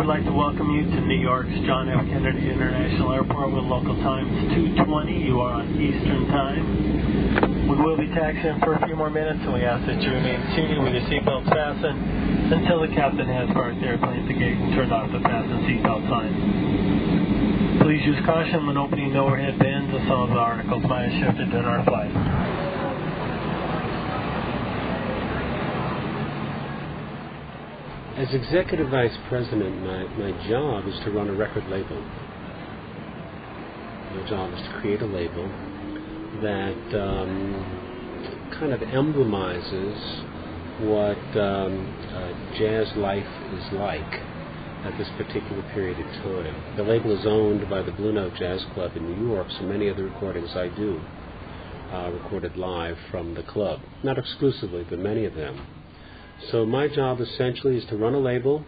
would like to welcome you to New York's John F. Kennedy International Airport with local time is 2:20. You are on Eastern Time. We will be taxiing for a few more minutes, and we ask that you remain seated with your seatbelts fastened until the captain has parked the airplane at the gate and turned off the fasten seatbelt sign. Please use caution when opening the overhead bins, as some of the articles might have shifted during our flight. As Executive Vice President, my job is to run a record label. My job is to create a label that kind of emblemizes what jazz life is like at this particular period of time. The label is owned by the Blue Note Jazz Club in New York, so many of the recordings I do recorded live from the club. Not exclusively, but many of them. So my job essentially is to run a label,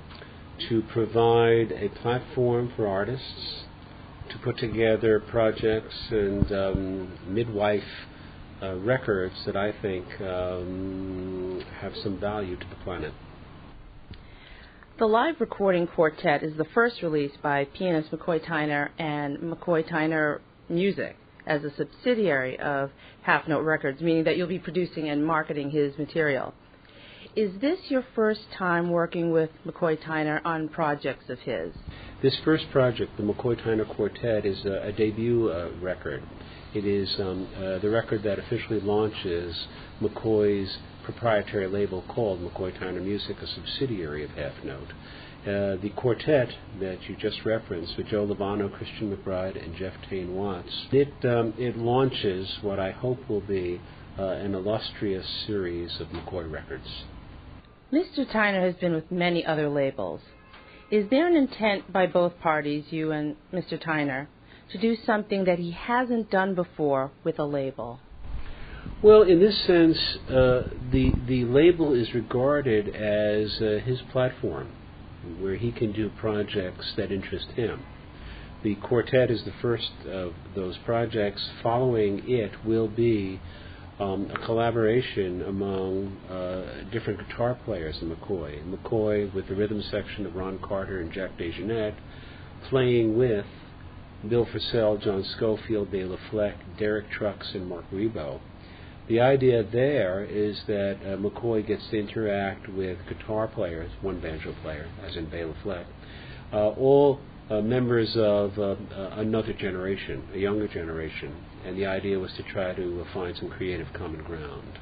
to provide a platform for artists, to put together projects and midwife records that I think have some value to the planet. The live recording quartet is the first release by pianist McCoy Tyner and McCoy Tyner Music as a subsidiary of Half Note Records, meaning that you'll be producing and marketing his material. Is this your first time working with McCoy Tyner on projects of his? This first project, the McCoy Tyner Quartet, is a debut record. It is the record that officially launches McCoy's proprietary label called McCoy Tyner Music, a subsidiary of Half Note. The quartet that you just referenced, with Joe Lovano, Christian McBride, and Jeff Tane Watts, it launches what I hope will be an illustrious series of McCoy records. Mr. Tyner has been with many other labels. Is there an intent by both parties, you and Mr. Tyner, to do something that he hasn't done before with a label? Well, in this sense, the label is regarded as his platform, where he can do projects that interest him. The quartet is the first of those projects. Following it will be a collaboration among different guitar players in McCoy. McCoy with the rhythm section of Ron Carter and Jack DeJohnette, playing with Bill Frisell, John Schofield, Bela Fleck, Derek Trucks, and Mark Rebo. The idea there is that McCoy gets to interact with guitar players, one banjo player, as in Bela Fleck, all members of another generation, a younger generation, and the idea was to try to find some creative common ground.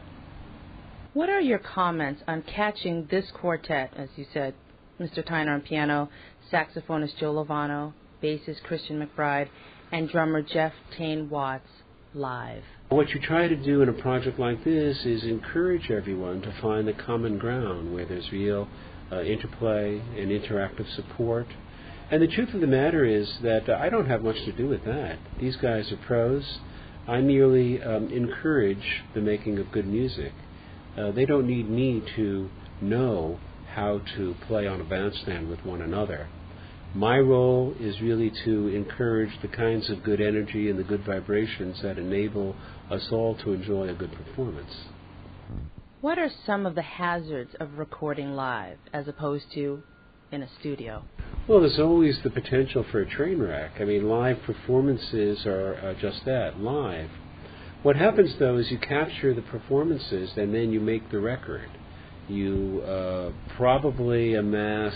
What are your comments on catching this quartet, as you said, Mr. Tyner on piano, saxophonist Joe Lovano, bassist Christian McBride, and drummer Jeff Tane Watts live? What you try to do in a project like this is encourage everyone to find the common ground where there's real interplay and interactive support. And the truth of the matter is that I don't have much to do with that. These guys are pros. I merely encourage the making of good music. They don't need me to know how to play on a bandstand with one another. My role is really to encourage the kinds of good energy and the good vibrations that enable us all to enjoy a good performance. What are some of the hazards of recording live as opposed to in a studio? Well, there's always the potential for a train wreck. I mean, live performances are just that, live. What happens, though, is you capture the performances and then you make the record. You probably amass,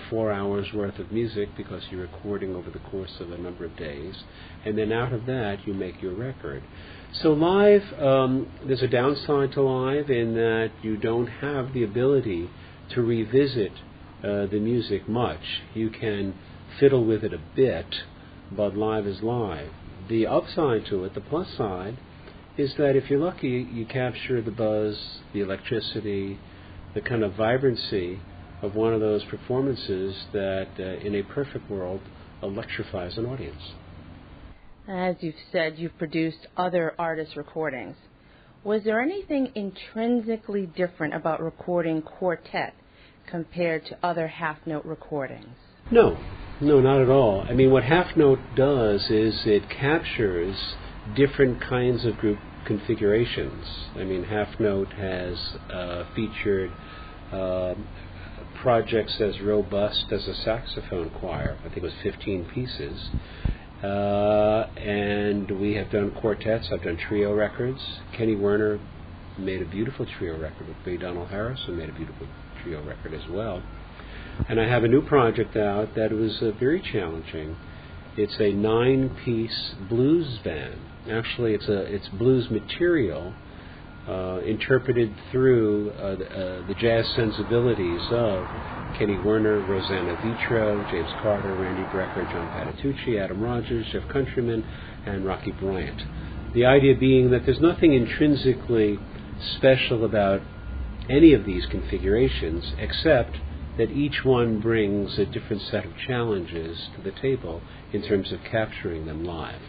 4 hours worth of music because you're recording over the course of a number of days, and then out of that you make your record. So live, there's a downside to live in that you don't have the ability to revisit the music much. You can fiddle with it a bit, but live is live. The upside to it, the plus side, is that if you're lucky, you capture the buzz, the electricity, the kind of vibrancy of one of those performances that, in a perfect world, electrifies an audience. As you've said, you've produced other artists' recordings. Was there anything intrinsically different about recording quartet compared to other half-note recordings? No, not at all. I mean, what half-note does is it captures different kinds of group configurations. I mean, half-note has featured projects as robust as a saxophone choir. I think it was 15 pieces. And we have done quartets. I've done trio records. Kenny Werner made a beautiful trio record with B. Donald Harris, who made a beautiful trio record as well. And I have a new project out that was very challenging. It's a 9-piece blues band. Actually, it's blues material interpreted through the jazz sensibilities of Kenny Werner, Rosanna Vitro, James Carter, Randy Brecker, John Patitucci, Adam Rogers, Jeff Countryman, and Rocky Bryant. The idea being that there's nothing intrinsically special about any of these configurations except that each one brings a different set of challenges to the table in terms of capturing them live.